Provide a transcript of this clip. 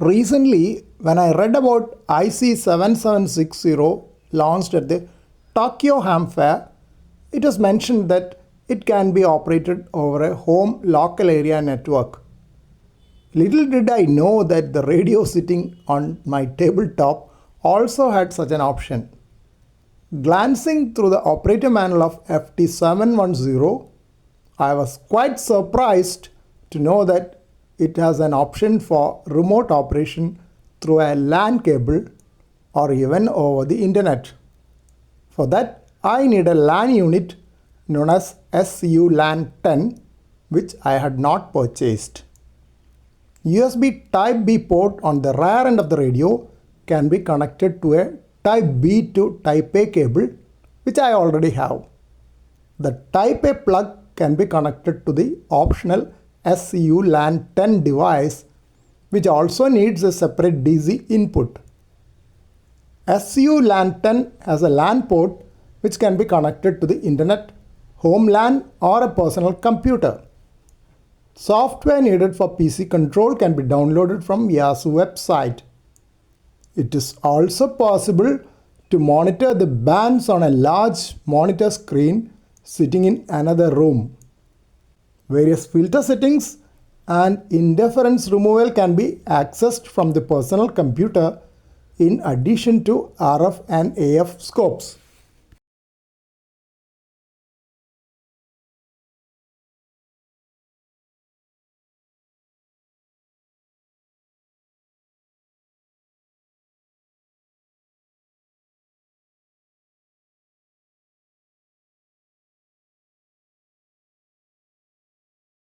Recently, when I read about IC7760 launched at the Tokyo Ham Fair, it was mentioned that it can be operated over a home local area network. Little did I know that the radio sitting on my tabletop also had such an option. Glancing through the operator manual of FT-710, I was quite surprised to know that it has an option for remote operation through a LAN cable or even over the internet. For that, I need a LAN unit known as SU-LAN 10, which I had not purchased. USB Type B port on the rear end of the radio can be connected to a Type B to Type A cable, which I already have. The Type A plug can be connected to the optional SU-LAN 10 device, which also needs a separate DC input. SU-LAN 10 has a LAN port which can be connected to the internet, home LAN or a personal computer. Software needed for PC control can be downloaded from Yasu website. It is also possible to monitor the bands on a large monitor screen sitting in another room. Various filter settings and interference removal can be accessed from the personal computer in addition to RF and AF scopes.